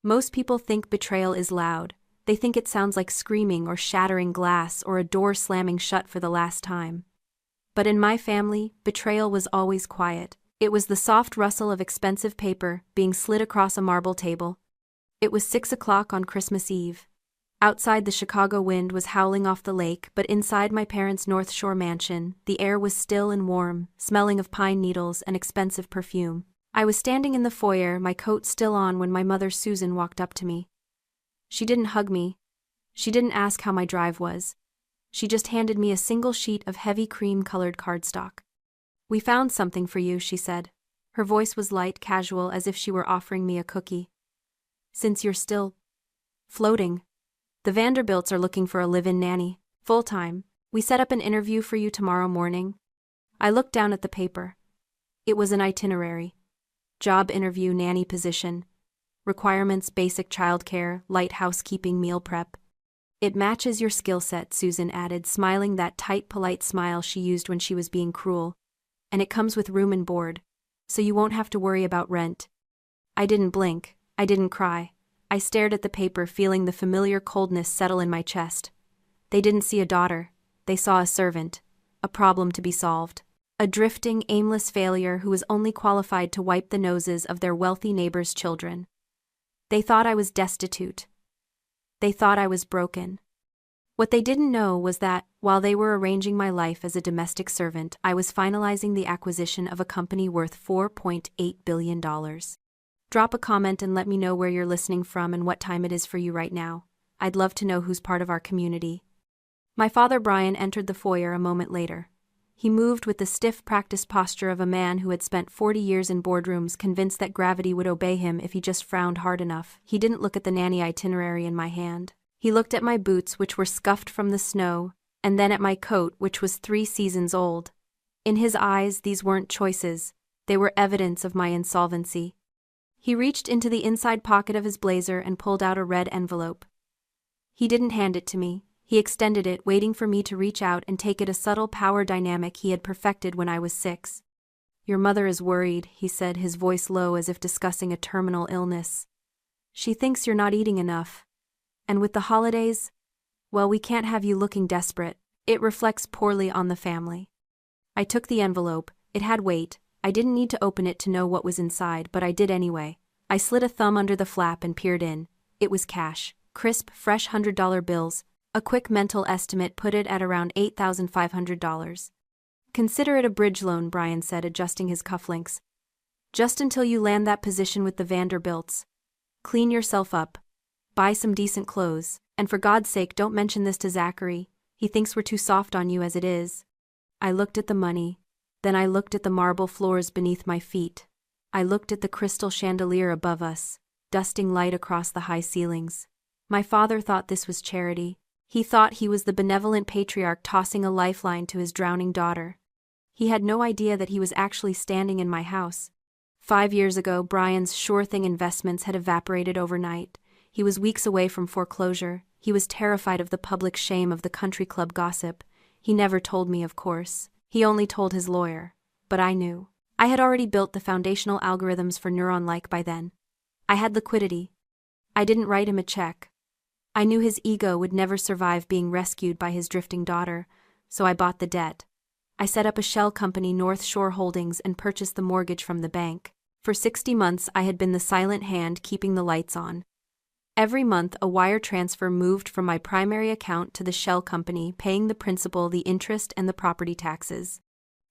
Most people think betrayal is loud. They think it sounds like screaming or shattering glass or a door slamming shut for the last time. But in my family, betrayal was always quiet. It was the soft rustle of expensive paper being slid across a marble table. It was 6 o'clock on Christmas Eve. Outside, the Chicago wind was howling off the lake, but inside my parents' North Shore mansion, the air was still and warm, smelling of pine needles and expensive perfume. I was standing in the foyer, my coat still on, when my mother Susan walked up to me. She didn't hug me. She didn't ask how my drive was. She just handed me a single sheet of heavy cream-colored cardstock. "We found something for you," she said. Her voice was light, casual, as if she were offering me a cookie. "Since you're still floating, the Vanderbilts are looking for a live-in nanny, full-time. We set up an interview for you tomorrow morning." I looked down at the paper. It was an itinerary. Job interview, nanny position. Requirements: basic childcare, light housekeeping, meal prep. "It matches your skill set," Susan added, smiling that tight, polite smile she used when she was being cruel. "And it comes with room and board, so you won't have to worry about rent." I didn't blink. I didn't cry. I stared at the paper, feeling the familiar coldness settle in my chest. They didn't see a daughter. They saw a servant. A problem to be solved. A drifting, aimless failure who was only qualified to wipe the noses of their wealthy neighbors' children. They thought I was destitute. They thought I was broken. What they didn't know was that, while they were arranging my life as a domestic servant, I was finalizing the acquisition of a company worth $4.8 billion. Drop a comment and let me know where you're listening from and what time it is for you right now. I'd love to know who's part of our community. My father Brian entered the foyer a moment later. He moved with the stiff, practiced posture of a man who had spent 40 years in boardrooms, convinced that gravity would obey him if he just frowned hard enough. He didn't look at the nanny itinerary in my hand. He looked at my boots, which were scuffed from the snow, and then at my coat, which was 3 seasons old. In his eyes, these weren't choices. They were evidence of my insolvency. He reached into the inside pocket of his blazer and pulled out a red envelope. He didn't hand it to me. He extended it, waiting for me to reach out and take it, a subtle power dynamic he had perfected when I was 6. "Your mother is worried," he said, his voice low as if discussing a terminal illness. "She thinks you're not eating enough. And with the holidays, well, we can't have you looking desperate. It reflects poorly on the family." I took the envelope. It had weight. I didn't need to open it to know what was inside, but I did anyway. I slid a thumb under the flap and peered in. It was cash. Crisp, fresh $100 bills. A quick mental estimate put it at around $8,500. "Consider it a bridge loan," Brian said, adjusting his cufflinks. "Just until you land that position with the Vanderbilts. Clean yourself up. Buy some decent clothes. And for God's sake, don't mention this to Zachary. He thinks we're too soft on you as it is." I looked at the money. Then I looked at the marble floors beneath my feet. I looked at the crystal chandelier above us, dusting light across the high ceilings. My father thought this was charity. He thought he was the benevolent patriarch tossing a lifeline to his drowning daughter. He had no idea that he was actually standing in my house. 5 years ago, Brian's sure-thing investments had evaporated overnight. He was weeks away from foreclosure. He was terrified of the public shame of the country club gossip. He never told me, of course. He only told his lawyer. But I knew. I had already built the foundational algorithms for Neuron-like by then. I had liquidity. I didn't write him a check. I knew his ego would never survive being rescued by his drifting daughter, so I bought the debt. I set up a shell company, North Shore Holdings, and purchased the mortgage from the bank. For 60 months I had been the silent hand keeping the lights on. Every month a wire transfer moved from my primary account to the shell company, paying the principal, the interest, and the property taxes.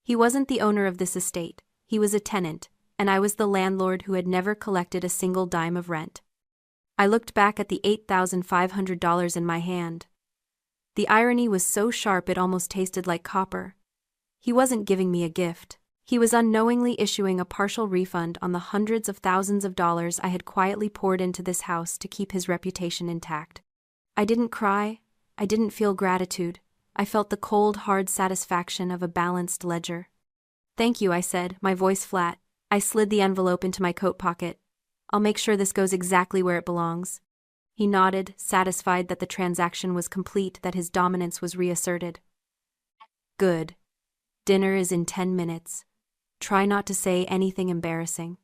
He wasn't the owner of this estate. He was a tenant, and I was the landlord who had never collected a single dime of rent. I looked back at the $8,500 in my hand. The irony was so sharp it almost tasted like copper. He wasn't giving me a gift. He was unknowingly issuing a partial refund on the hundreds of thousands of dollars I had quietly poured into this house to keep his reputation intact. I didn't cry. I didn't feel gratitude. I felt the cold, hard satisfaction of a balanced ledger. "Thank you," I said, my voice flat. I slid the envelope into my coat pocket. "I'll make sure this goes exactly where it belongs." He nodded, satisfied that the transaction was complete, that his dominance was reasserted. "Good. Dinner is in 10 minutes. Try not to say anything embarrassing."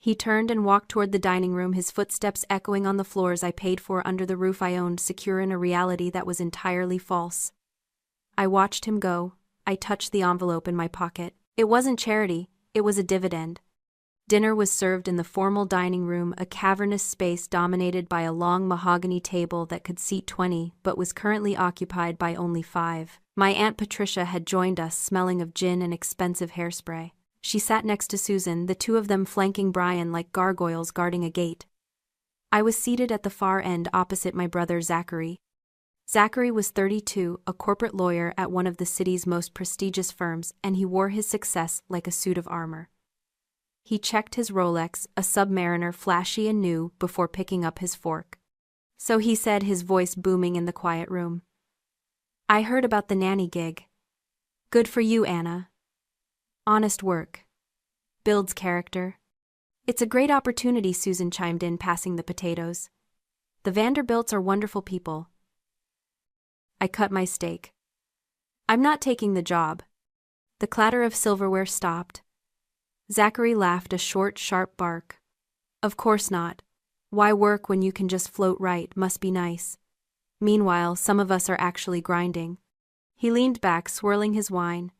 He turned and walked toward the dining room, his footsteps echoing on the floors I paid for under the roof I owned, secure in a reality that was entirely false. I watched him go. I touched the envelope in my pocket. It wasn't charity, it was a dividend. Dinner was served in the formal dining room, a cavernous space dominated by a long mahogany table that could seat 20 but was currently occupied by only 5. My Aunt Patricia had joined us, smelling of gin and expensive hairspray. She sat next to Susan, the two of them flanking Brian like gargoyles guarding a gate. I was seated at the far end opposite my brother Zachary. Zachary was 32, a corporate lawyer at one of the city's most prestigious firms, and he wore his success like a suit of armor. He checked his Rolex, a Submariner flashy and new, before picking up his fork. So he said, his voice booming in the quiet room. "I heard about the nanny gig. Good for you, Anna. Honest work. Builds character." "It's a great opportunity," Susan chimed in, passing the potatoes. "The Vanderbilts are wonderful people." I cut my steak. "I'm not taking the job." The clatter of silverware stopped. Zachary laughed, a short, sharp bark. "Of course not. Why work when you can just float right? Must be nice. Meanwhile, some of us are actually grinding." He leaned back, swirling his wine.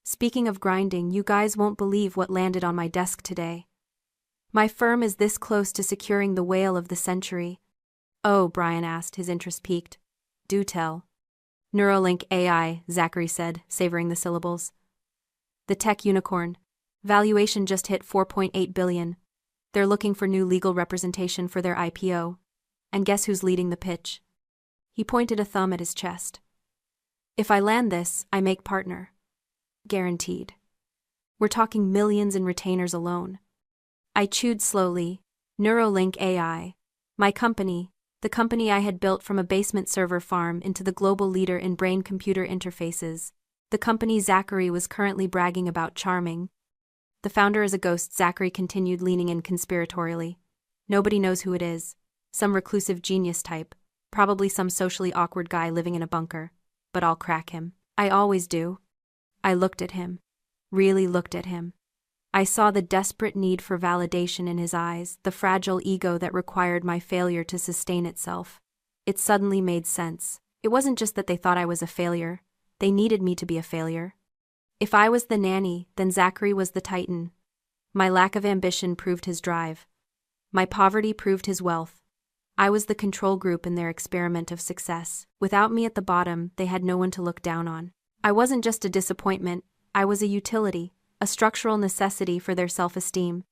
"Speaking of grinding, you guys won't believe what landed on my desk today. My firm is this close to securing the whale of the century." "Oh," Brian asked, his interest piqued. "Do tell." "Neuralink AI," Zachary said, savoring the syllables. "The tech unicorn. Valuation just hit $4.8 billion. They're looking for new legal representation for their IPO. And guess who's leading the pitch?" He pointed a thumb at his chest. "If I land this, I make partner. Guaranteed. We're talking millions in retainers alone." I chewed slowly. Neuralink AI. My company, the company I had built from a basement server farm into the global leader in brain-computer interfaces. The company Zachary was currently bragging about, charming. "The founder is a ghost," Zachary continued, leaning in conspiratorially. "Nobody knows who it is. Some reclusive genius type. Probably some socially awkward guy living in a bunker. But I'll crack him. I always do." I looked at him. Really looked at him. I saw the desperate need for validation in his eyes, the fragile ego that required my failure to sustain itself. It suddenly made sense. It wasn't just that they thought I was a failure. They needed me to be a failure. If I was the nanny, then Zachary was the titan. My lack of ambition proved his drive. My poverty proved his wealth. I was the control group in their experiment of success. Without me at the bottom, they had no one to look down on. I wasn't just a disappointment, I was a utility, a structural necessity for their self-esteem.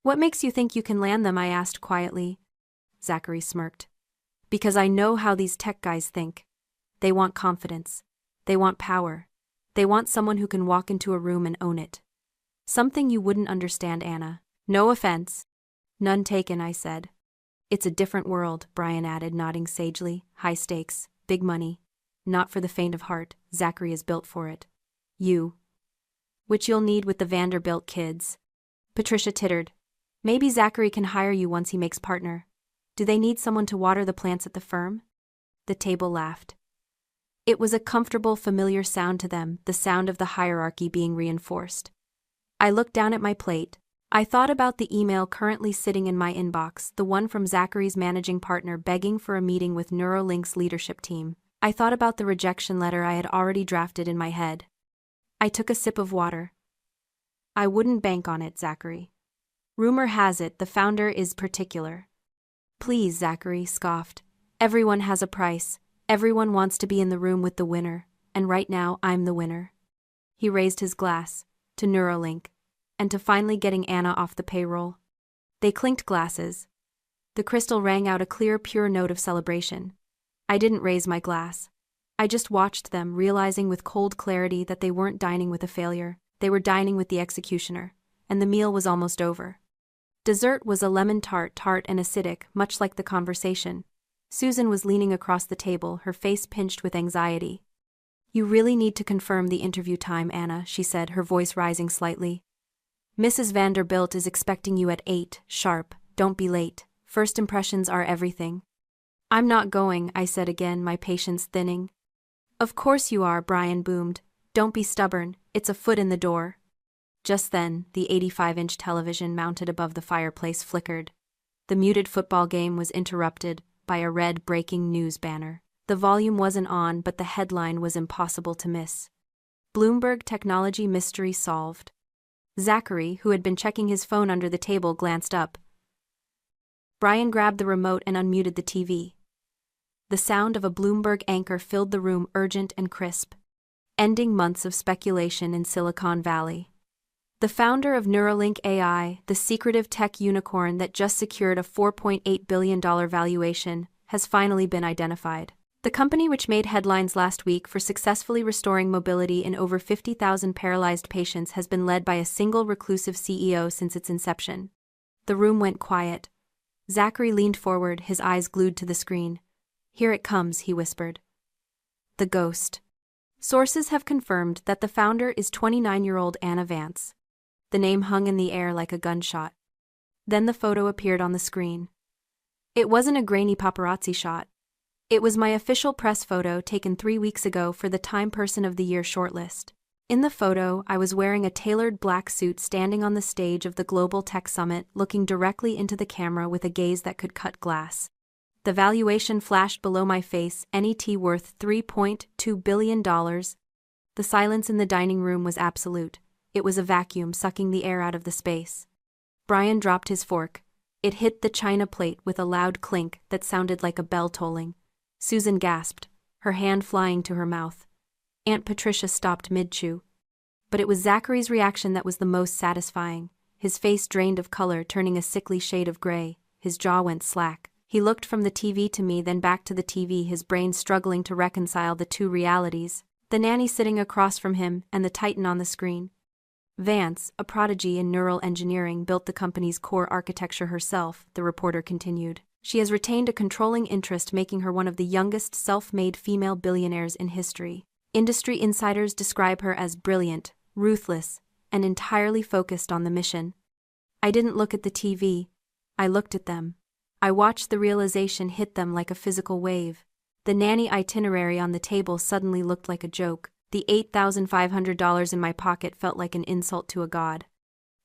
"What makes you think you can land them?" I asked quietly. Zachary smirked. "Because I know how these tech guys think. They want confidence. They want power. They want someone who can walk into a room and own it. Something you wouldn't understand, Anna. No offense." "None taken," I said. "It's a different world," Brian added, nodding sagely. "High stakes, big money. Not for the faint of heart. Zachary is built for it. Which you'll need with the Vanderbilt kids." Patricia tittered. "Maybe Zachary can hire you once he makes partner. Do they need someone to water the plants at the firm?" The table laughed. It was a comfortable, familiar sound to them, the sound of the hierarchy being reinforced. I looked down at my plate. I thought about the email currently sitting in my inbox, the one from Zachary's managing partner begging for a meeting with Neuralink's leadership team. I thought about the rejection letter I had already drafted in my head. I took a sip of water. "I wouldn't bank on it, Zachary. Rumor has it the founder is particular." "Please," Zachary scoffed. "Everyone has a price. Everyone wants to be in the room with the winner, and right now I'm the winner." He raised his glass, to Neuralink, and to finally getting Anna off the payroll. They clinked glasses. The crystal rang out a clear, pure note of celebration. I didn't raise my glass. I just watched them, realizing with cold clarity that they weren't dining with a failure, they were dining with the executioner, and the meal was almost over. Dessert was a lemon tart, tart and acidic, much like the conversation. Susan was leaning across the table, her face pinched with anxiety. "You really need to confirm the interview time, Anna," she said, her voice rising slightly. "Mrs. Vanderbilt is expecting you at 8, sharp. Don't be late. First impressions are everything." "I'm not going," I said again, my patience thinning. "Of course you are," Brian boomed. "Don't be stubborn, it's a foot in the door." Just then, the 85-inch television mounted above the fireplace flickered. The muted football game was interrupted by a red breaking news banner. The volume wasn't on, but the headline was impossible to miss. Bloomberg technology mystery solved. Zachary, who had been checking his phone under the table, glanced up. Brian grabbed the remote and unmuted the TV. The sound of a Bloomberg anchor filled the room, urgent and crisp. Ending months of speculation in Silicon Valley. The founder of Neuralink AI, the secretive tech unicorn that just secured a $4.8 billion valuation, has finally been identified. The company, which made headlines last week for successfully restoring mobility in over 50,000 paralyzed patients, has been led by a single reclusive CEO since its inception. The room went quiet. Zachary leaned forward, his eyes glued to the screen. "Here it comes," he whispered. The ghost. Sources have confirmed that the founder is 29-year-old Anna Vance. The name hung in the air like a gunshot. Then the photo appeared on the screen. It wasn't a grainy paparazzi shot. It was my official press photo taken 3 weeks ago for the Time Person of the Year shortlist. In the photo, I was wearing a tailored black suit standing on the stage of the Global Tech Summit, looking directly into the camera with a gaze that could cut glass. The valuation flashed below my face, NET worth $3.2 billion. The silence in the dining room was absolute. It was a vacuum sucking the air out of the space. Brian dropped his fork. It hit the china plate with a loud clink that sounded like a bell tolling. Susan gasped, her hand flying to her mouth. Aunt Patricia stopped mid-chew. But it was Zachary's reaction that was the most satisfying. His face drained of color, turning a sickly shade of gray. His jaw went slack. He looked from the TV to me, then back to the TV, his brain struggling to reconcile the two realities. The nanny sitting across from him and the titan on the screen. Vance, a prodigy in neural engineering, built the company's core architecture herself, the reporter continued. She has retained a controlling interest, making her one of the youngest self-made female billionaires in history. Industry insiders describe her as brilliant, ruthless, and entirely focused on the mission. I didn't look at the TV. I looked at them. I watched the realization hit them like a physical wave. The nanny itinerary on the table suddenly looked like a joke. The $8,500 in my pocket felt like an insult to a god.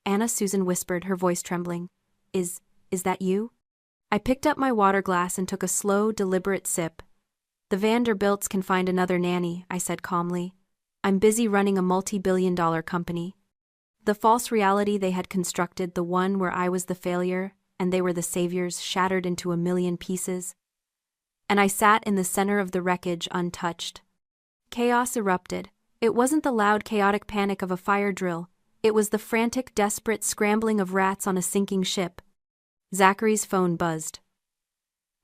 "Anna," Susan whispered, her voice trembling. Is that you?" I picked up my water glass and took a slow, deliberate sip. "The Vanderbilts can find another nanny," I said calmly. "I'm busy running a multi-billion-dollar company." The false reality they had constructed, the one where I was the failure and they were the saviors, shattered into a million pieces. And I sat in the center of the wreckage, untouched. Chaos erupted. It wasn't the loud, chaotic panic of a fire drill. It was the frantic, desperate scrambling of rats on a sinking ship. Zachary's phone buzzed.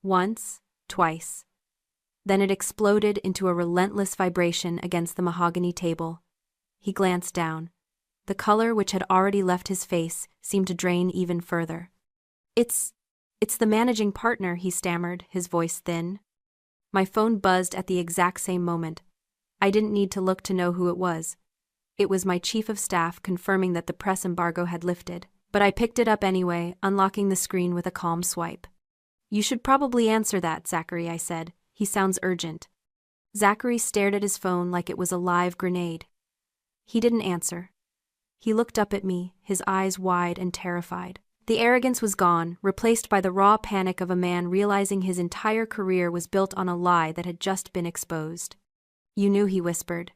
Once, twice. Then it exploded into a relentless vibration against the mahogany table. He glanced down. The color, which had already left his face, seemed to drain even further. It's the managing partner," he stammered, his voice thin. My phone buzzed at the exact same moment. I didn't need to look to know who it was. It was my chief of staff, confirming that the press embargo had lifted. But I picked it up anyway, unlocking the screen with a calm swipe. "You should probably answer that, Zachary," I said. "He sounds urgent." Zachary stared at his phone like it was a live grenade. He didn't answer. He looked up at me, his eyes wide and terrified. The arrogance was gone, replaced by the raw panic of a man realizing his entire career was built on a lie that had just been exposed. "You knew," he whispered.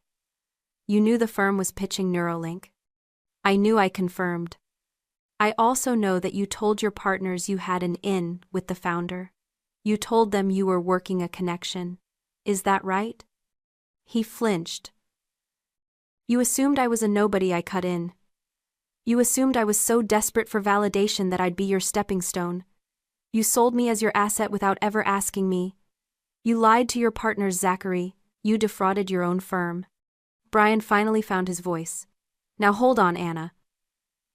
"You knew the firm was pitching Neuralink." "I knew," I confirmed. "I also know that you told your partners you had an in with the founder. You told them you were working a connection. Is that right?" He flinched. "You assumed I was a nobody," I cut in. "You assumed I was so desperate for validation that I'd be your stepping stone. You sold me as your asset without ever asking me. You lied to your partners, Zachary. You defrauded your own firm." Brian finally found his voice. "Now hold on, Anna.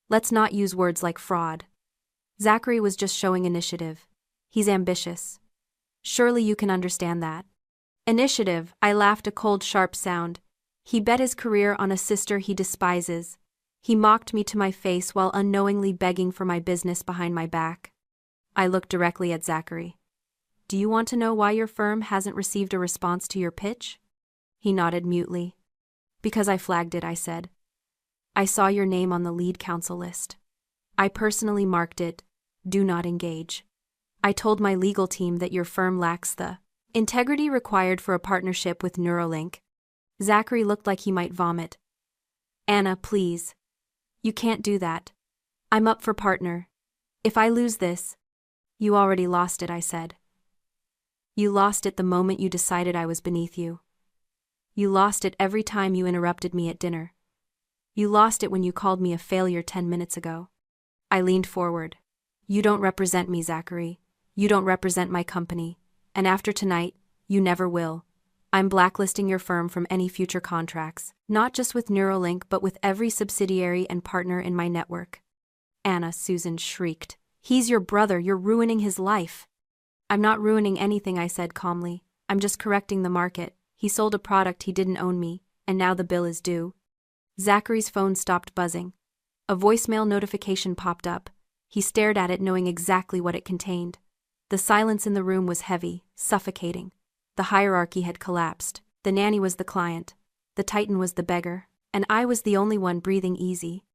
Let's not use words like fraud. Zachary was just showing initiative. He's ambitious. Surely you can understand that." "Initiative," I laughed, a cold, sharp sound. "He bet his career on a sister he despises. He mocked me to my face while unknowingly begging for my business behind my back." I looked directly at Zachary. "Do you want to know why your firm hasn't received a response to your pitch?" He nodded mutely. "Because I flagged it," I said. I saw your name on the lead counsel list. I personally marked it, do not engage. I told my legal team that your firm lacks the integrity required for a partnership with Neuralink. Zachary looked like he might vomit. Anna, please. You can't do that. I'm up for partner. If I lose this. You already lost it, I said. You lost it the moment you decided I was beneath you. You lost it every time you interrupted me at dinner. You lost it when you called me a failure 10 minutes ago. I leaned forward. You don't represent me, Zachary. You don't represent my company. And after tonight, you never will. I'm blacklisting your firm from any future contracts, not just with Neuralink but with every subsidiary and partner in my network. Anna, Susan shrieked. He's your brother, you're ruining his life. I'm not ruining anything, I said calmly. I'm just correcting the market. He sold a product he didn't own me, and now the bill is due. Zachary's phone stopped buzzing. A voicemail notification popped up. He stared at it knowing exactly what it contained. The silence in the room was heavy, suffocating. The hierarchy had collapsed. The nanny was the client. The titan was the beggar. And I was the only one breathing easy.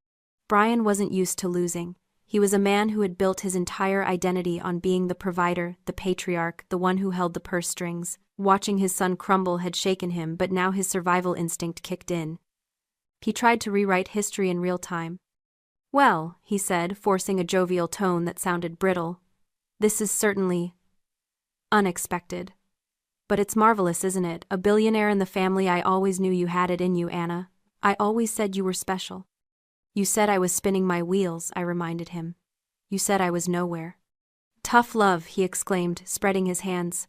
Brian wasn't used to losing. He was a man who had built his entire identity on being the provider, the patriarch, the one who held the purse strings. Watching his son crumble had shaken him, but now his survival instinct kicked in. He tried to rewrite history in real time. Well, he said, forcing a jovial tone that sounded brittle. This is certainly unexpected. But it's marvelous, isn't it? A billionaire in the family. I always knew you had it in you, Anna. I always said you were special. You said I was spinning my wheels, I reminded him. You said I was nowhere. Tough love, he exclaimed, spreading his hands.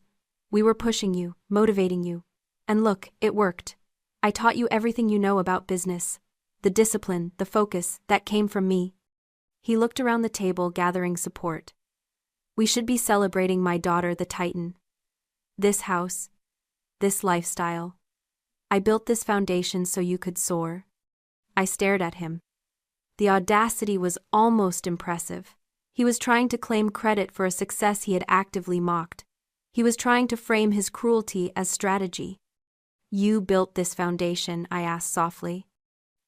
We were pushing you, motivating you. And look, it worked. I taught you everything you know about business. The discipline, the focus, that came from me. He looked around the table, gathering support. We should be celebrating my daughter, the Titan. This house. This lifestyle. I built this foundation so you could soar. I stared at him. The audacity was almost impressive. He was trying to claim credit for a success he had actively mocked. He was trying to frame his cruelty as strategy. You built this foundation, I asked softly.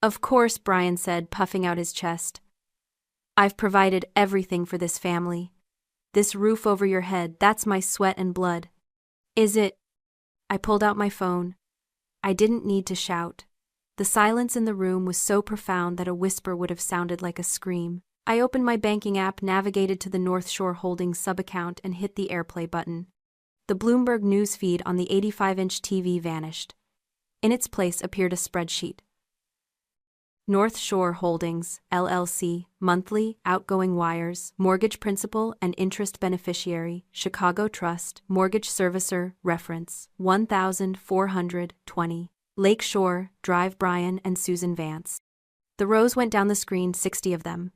Of course, Brian said, puffing out his chest. I've provided everything for this family. This roof over your head, that's my sweat and blood. Is it? I pulled out my phone. I didn't need to shout. The silence in the room was so profound that a whisper would have sounded like a scream. I opened my banking app, navigated to the North Shore Holdings sub-account, and hit the AirPlay button. The Bloomberg news feed on the 85-inch TV vanished. In its place appeared a spreadsheet. North Shore Holdings, LLC, monthly, outgoing wires, mortgage principal and interest beneficiary, Chicago Trust, mortgage servicer, reference, 1420. Lake Shore, Drive, Brian and Susan Vance. The rows went down the screen, 60 of them.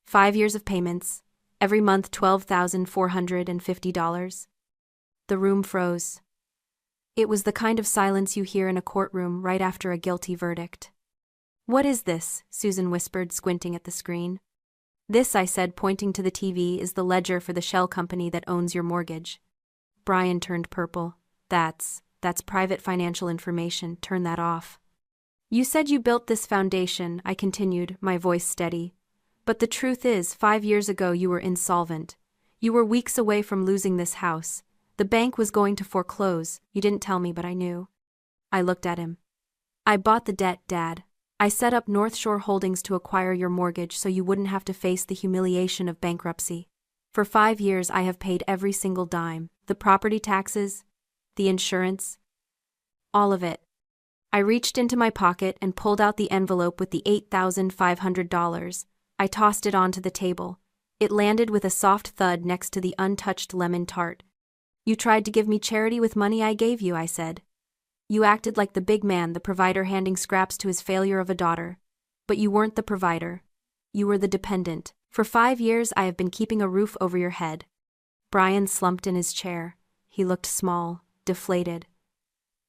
5 years of payments, every month $12,450. The room froze. It was the kind of silence you hear in a courtroom right after a guilty verdict. What is this? Susan whispered, squinting at the screen. This, I said, pointing to the TV, is the ledger for the shell company that owns your mortgage. Brian turned purple. That's private financial information. Turn that off. You said you built this foundation, I continued, my voice steady. But the truth is, 5 years ago you were insolvent. You were weeks away from losing this house. The bank was going to foreclose. You didn't tell me, but I knew. I looked at him. I bought the debt, Dad. I set up North Shore Holdings to acquire your mortgage so you wouldn't have to face the humiliation of bankruptcy. For 5 years I have paid every single dime, the property taxes, the insurance, all of it. I reached into my pocket and pulled out the envelope with the $8,500. I tossed it onto the table. It landed with a soft thud next to the untouched lemon tart. You tried to give me charity with money I gave you, I said. You acted like the big man, the provider handing scraps to his failure of a daughter. But you weren't the provider. You were the dependent. For 5 years I have been keeping a roof over your head. Brian slumped in his chair. He looked small, deflated.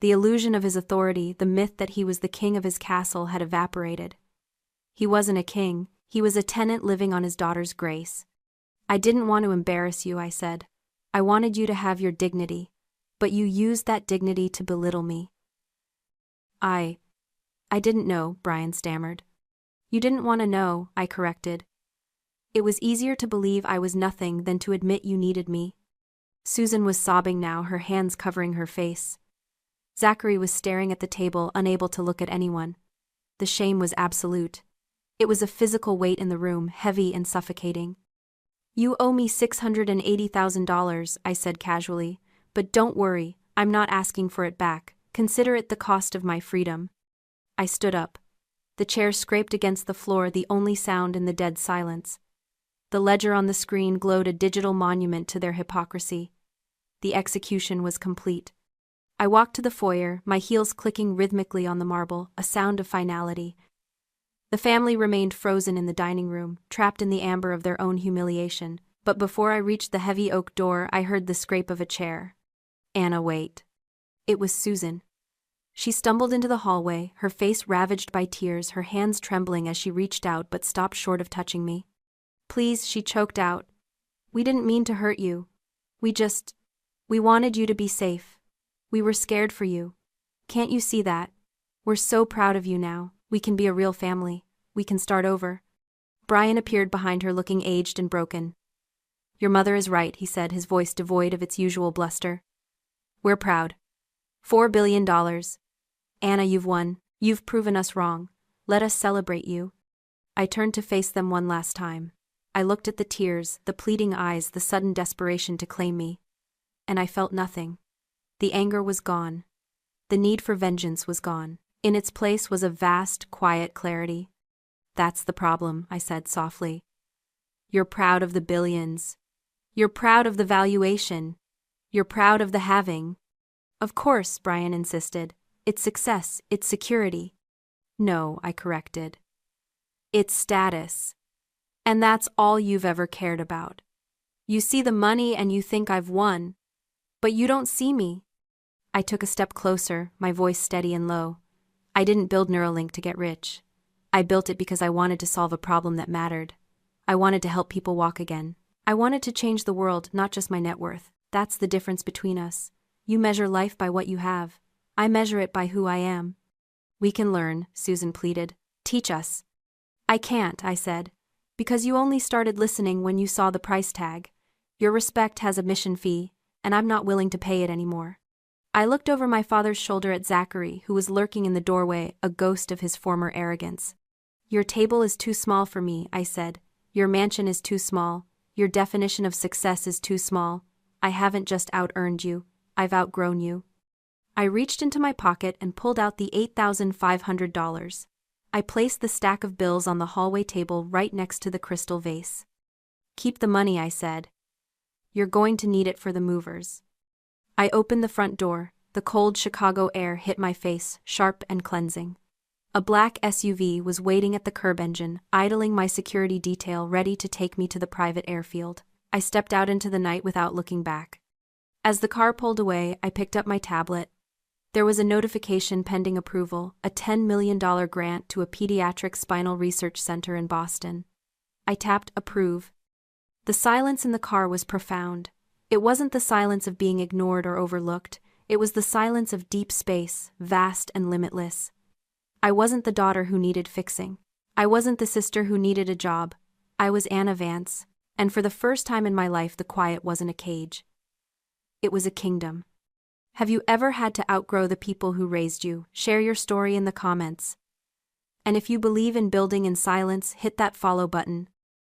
The illusion of his authority, the myth that he was the king of his castle, had evaporated. He wasn't a king. He was a tenant living on his daughter's grace. I didn't want to embarrass you, I said. I wanted you to have your dignity. But you used that dignity to belittle me. I didn't know, Brian stammered. You didn't want to know, I corrected. It was easier to believe I was nothing than to admit you needed me. Susan was sobbing now, her hands covering her face. Zachary was staring at the table, unable to look at anyone. The shame was absolute. It was a physical weight in the room, heavy and suffocating. You owe me $680,000, I said casually, but don't worry, I'm not asking for it back. Consider it the cost of my freedom. I stood up. The chair scraped against the floor, the only sound in the dead silence. The ledger on the screen glowed, a digital monument to their hypocrisy. The execution was complete. I walked to the foyer, my heels clicking rhythmically on the marble, a sound of finality. The family remained frozen in the dining room, trapped in the amber of their own humiliation, but before I reached the heavy oak door, I heard the scrape of a chair. Anna, wait. It was Susan. She stumbled into the hallway, her face ravaged by tears, her hands trembling as she reached out but stopped short of touching me. Please, she choked out. We didn't mean to hurt you. We wanted you to be safe. We were scared for you. Can't you see that? We're so proud of you now. We can be a real family. We can start over. Brian appeared behind her, looking aged and broken. Your mother is right, he said, his voice devoid of its usual bluster. We're proud. $4 billion. Anna, you've won. You've proven us wrong. Let us celebrate you. I turned to face them one last time. I looked at the tears, the pleading eyes, the sudden desperation to claim me. And I felt nothing. The anger was gone. The need for vengeance was gone. In its place was a vast, quiet clarity. That's the problem, I said softly. You're proud of the billions. You're proud of the valuation. You're proud of the having. Of course, Brian insisted. It's success, it's security. No, I corrected. It's status. And that's all you've ever cared about. You see the money and you think I've won. But you don't see me. I took a step closer, my voice steady and low. I didn't build Neuralink to get rich. I built it because I wanted to solve a problem that mattered. I wanted to help people walk again. I wanted to change the world, not just my net worth. That's the difference between us. You measure life by what you have. I measure it by who I am. We can learn, Susan pleaded. Teach us. I can't, I said. Because you only started listening when you saw the price tag. Your respect has a mission fee, and I'm not willing to pay it anymore. I looked over my father's shoulder at Zachary, who was lurking in the doorway, a ghost of his former arrogance. Your table is too small for me, I said. Your mansion is too small. Your definition of success is too small. I haven't just out-earned you. I've outgrown you. I reached into my pocket and pulled out the $8,500. I placed the stack of bills on the hallway table right next to the crystal vase. Keep the money, I said. You're going to need it for the movers. I opened the front door. The cold Chicago air hit my face, sharp and cleansing. A black SUV was waiting at the curb engine, idling my security detail ready to take me to the private airfield. I stepped out into the night without looking back. As the car pulled away, I picked up my tablet. There was a notification pending approval, a $10 million grant to a pediatric spinal research center in Boston. I tapped approve. The silence in the car was profound. It wasn't the silence of being ignored or overlooked. It was the silence of deep space, vast and limitless. I wasn't the daughter who needed fixing. I wasn't the sister who needed a job. I was Anna Vance, and for the first time in my life the quiet wasn't a cage. It was a kingdom. Have you ever had to outgrow the people who raised you? Share your story in the comments. And if you believe in building in silence, hit that follow button.